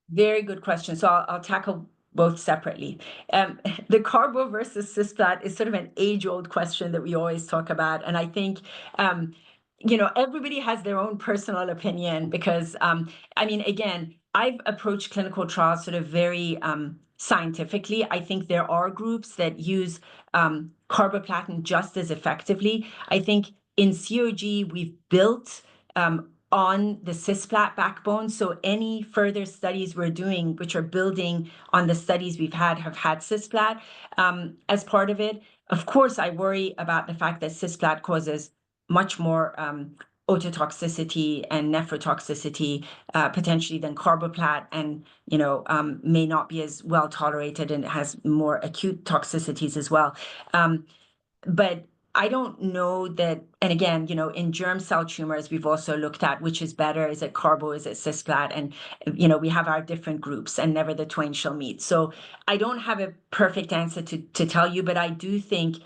Very good question. So I'll tackle both separately. The carbo versus cisplat is sort of an age-old question that we always talk about. And I think, everybody has their own personal opinion, because, again, I've approached clinical trials sort of very scientifically. I think there are groups that use carboplatin just as effectively. I think in COG, we've built on the cisplat backbone. So any further studies we're doing, which are building on the studies we've had, have had cisplat as part of it. Of course, I worry about the fact that cisplat causes much more ototoxicity and nephrotoxicity potentially than carboplat, and may not be as well tolerated, and it has more acute toxicities as well. But I don't know that, and again, in germ cell tumors, we've also looked at which is better. Is it carbo? Is it cisplat? And, we have our different groups, and never the twain shall meet. So I don't have a perfect answer to tell you, but I do think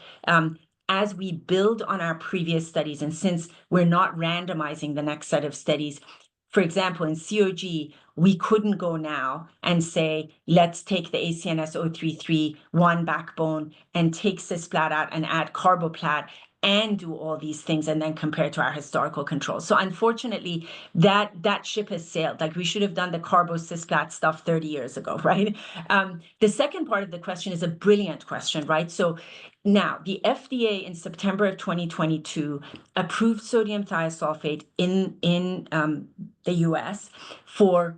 as we build on our previous studies, and since we're not randomizing the next set of studies, for example, in COG, we couldn't go now and say, let's take the ACNS 033-1 backbone and take cisplat out and add carboplat and do all these things and then compare to our historical controls. So unfortunately, that ship has sailed. Like, we should have done the carbo cisplat stuff 30 years ago, right? The second part of the question is a brilliant question, right? So now, the FDA in September of 2022 approved sodium thiosulfate in the US for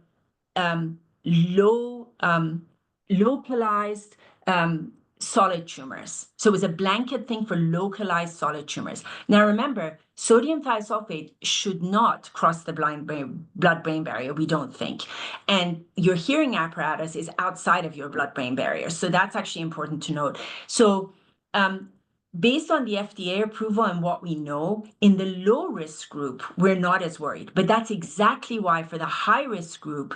localized solid tumors. So it was a blanket thing for localized solid tumors. Now, remember, sodium thiosulfate should not cross the blood-brain barrier, we don't think. And your hearing apparatus is outside of your blood-brain barrier. So that's actually important to note. So based on the FDA approval and what we know, in the low-risk group, we're not as worried. But that's exactly why for the high-risk group,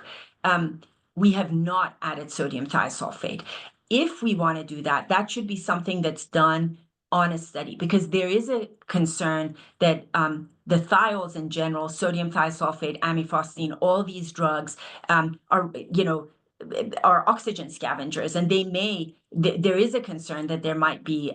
we have not added sodium thiosulfate. If we want to do that, that should be something that's done on a study, because there is a concern that the thiols in general, sodium thiosulfate, amifostine, all these drugs are oxygen scavengers, and there is a concern that there might be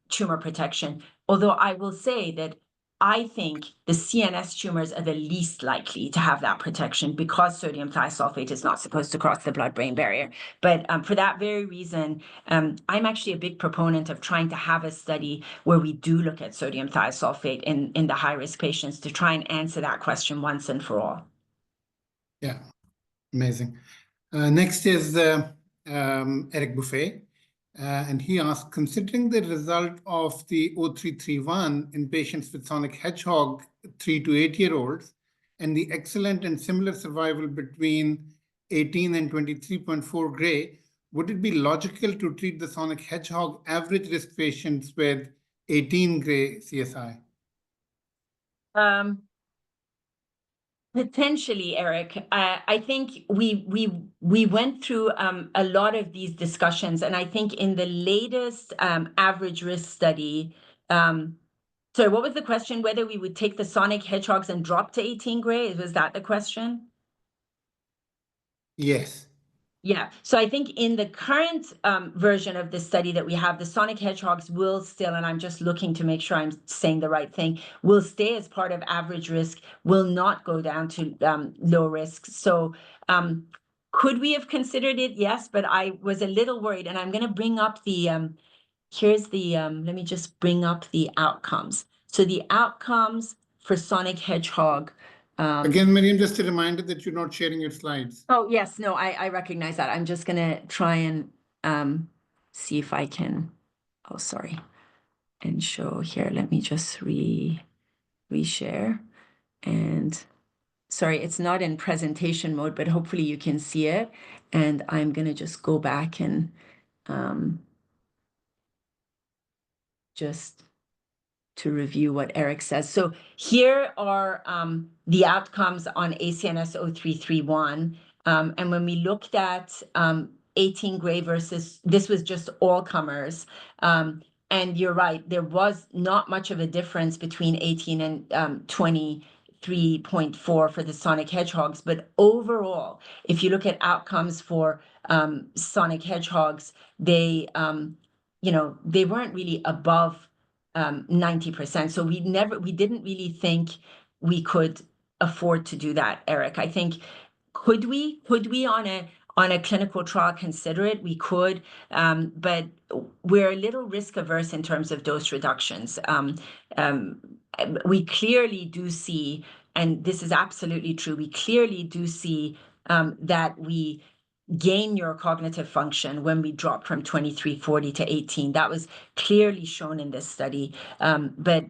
tumor protection. Although I will say that I think the CNS tumors are the least likely to have that protection because sodium thiosulfate is not supposed to cross the blood-brain barrier. But for that very reason, I'm actually a big proponent of trying to have a study where we do look at sodium thiosulfate in the high-risk patients to try and answer that question once and for all. Yeah, amazing. Next is Eric Buffet. And he asked, considering the result of the 0331 in patients with sonic hedgehog 3 to 8-year-olds and the excellent and similar survival between 18 and 23.4 gray, would it be logical to treat the sonic hedgehog average risk patients with 18 gray CSI? Potentially, Eric. I think we went through a lot of these discussions, and I think in the latest average risk study, sorry, what was the question? Whether we would take the sonic hedgehogs and drop to 18 gray? Was that the question? Yes. Yeah, so I think in the current version of the study that we have, the sonic hedgehogs will still, and I'm just looking to make sure I'm saying the right thing, will stay as part of average risk, will not go down to low risk. So could we have considered it? Yes, but I was a little worried, and I'm going to bring up the, here's the, let me just bring up the outcomes. So the outcomes for sonic hedgehog. Again, Maryam, just a reminder that you're not sharing your slides. Oh, yes. No, I recognize that. I'm just going to try and see if I can, oh, sorry, and show here. Let me just reshare. And sorry, it's not in presentation mode, but hopefully you can see it. And I'm going to just go back and just to review what Eric says. So here are the outcomes on ACNS 0331. And when we looked at 18 gray versus, this was just all comers. And you're right, there was not much of a difference between 18 and 23.4 for the sonic hedgehogs. But overall, if you look at outcomes for sonic hedgehogs, they, they weren't really above 90%. So we didn't really think we could afford to do that, Eric. I think could we on a clinical trial consider it? We could, but we're a little risk averse in terms of dose reductions. We clearly do see, and this is absolutely true, we clearly do see that we gain neurocognitive function when we drop from 2340 to 18. That was clearly shown in this study. But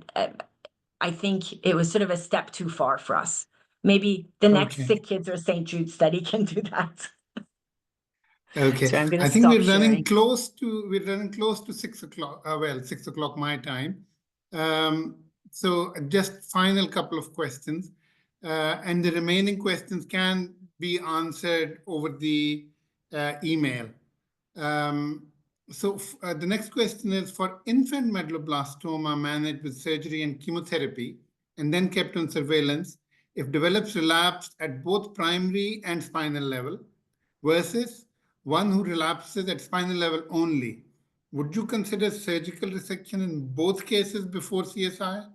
I think it was sort of a step too far for us. Maybe the next Sick Kids or St. Jude study can do that. Okay. So I'm going to I think stop we're running sharing. close to 6 o'clock. 6 o'clock my time. So just final couple of questions. And the remaining questions can be answered over the email. So the next question is, for infant medulloblastoma managed with surgery and chemotherapy and then kept on surveillance, if develops relapse at both primary and spinal level versus one who relapses at spinal level only, would you consider surgical resection in both cases before CSI?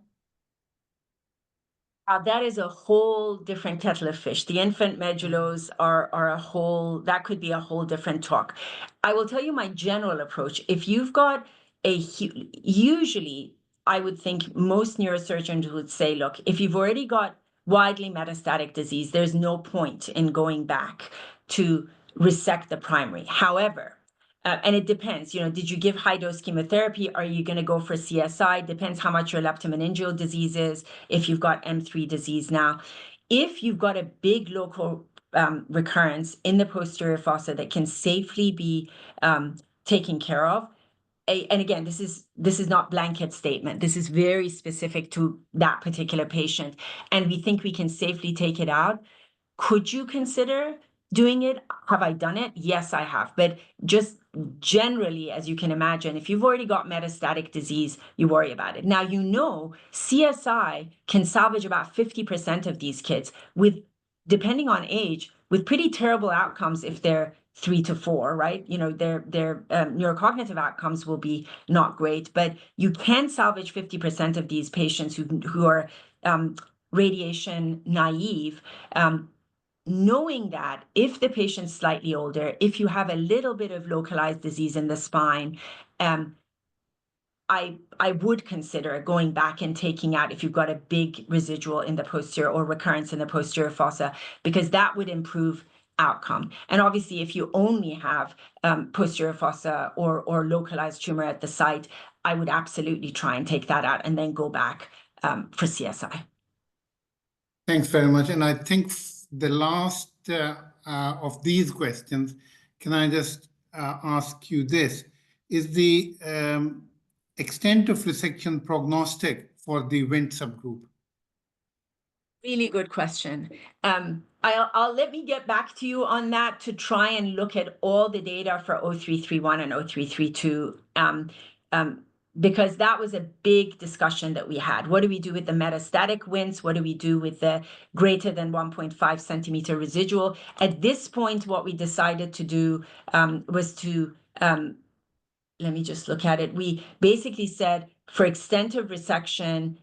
That is a whole different kettle of fish. The infant medullos are a whole, that could be a whole different talk. I will tell you my general approach. If you've got usually I would think most neurosurgeons would say, look, if you've already got widely metastatic disease, there's no point in going back to resect the primary. However, and it depends, did you give high-dose chemotherapy? Are you going to go for CSI? Depends how much your leptomeningeal disease is, if you've got M3 disease now. If you've got a big local recurrence in the posterior fossa that can safely be taken care of, and again, this is not blanket statement. This is very specific to that particular patient. And we think we can safely take it out. Could you consider doing it? Have I done it? Yes, I have. But just generally, as you can imagine, if you've already got metastatic disease, you worry about it. Now, CSI can salvage about 50% of these kids with, depending on age, with pretty terrible outcomes if they're 3 to 4, right? You know, their neurocognitive outcomes will be not great, but you can salvage 50% of these patients who are radiation naive, knowing that if the patient's slightly older, if you have a little bit of localized disease in the spine, I would consider going back and taking out if you've got a big residual in the posterior or recurrence in the posterior fossa, because that would improve outcome. And obviously, if you only have posterior fossa or localized tumor at the site, I would absolutely try and take that out and then go back for CSI. Thanks very much. And I think the last of these questions, can I just ask you this? Is the extent of resection prognostic for the Wnt subgroup? Really good question. I'll let me get back to you on that to try and look at all the data for 0331 and 0332, because that was a big discussion that we had. What do we do with the metastatic Wnt? What do we do with the greater than 1.5 centimeter residual? At this point, what we decided to do was to, let me just look at it. We basically said for extent of resection,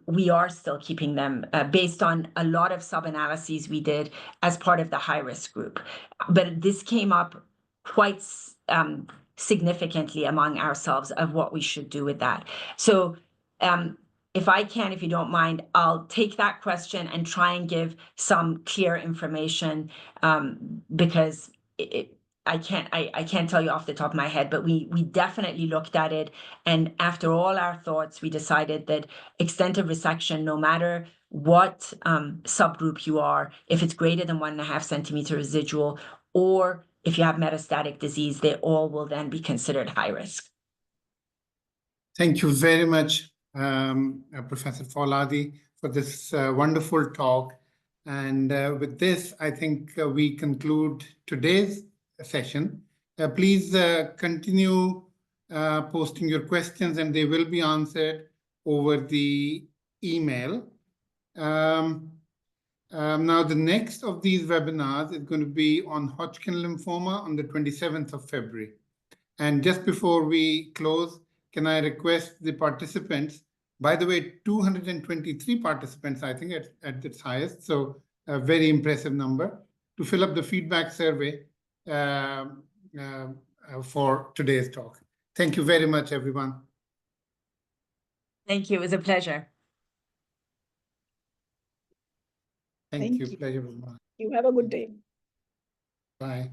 we are still keeping them based on a lot of sub-analyses we did as part of the high-risk group. But this came up quite significantly among ourselves of what we should do with that. So if I can, if you don't mind, I'll take that question and try and give some clear information because I can't tell you off the top of my head, but we definitely looked at it. And after all our thoughts, we decided that extent of resection, no matter what subgroup you are, if it's greater than 1.5 centimeter residual, or if you have metastatic disease, they all will then be considered high risk. Thank you very much, Professor Fouladi, for this wonderful talk. And with this, I think we conclude today's session. Please continue posting your questions and they will be answered over the email. Now, the next of these webinars is going to be on Hodgkin lymphoma on the 27th of February. And just before we close, can I request the participants, by the way, 223 participants, I think, at its highest, so a very impressive number, to fill up the feedback survey for today's talk. Thank you very much, everyone. Thank you. It was a pleasure. Thank you. Pleasure. You have a good day. Bye.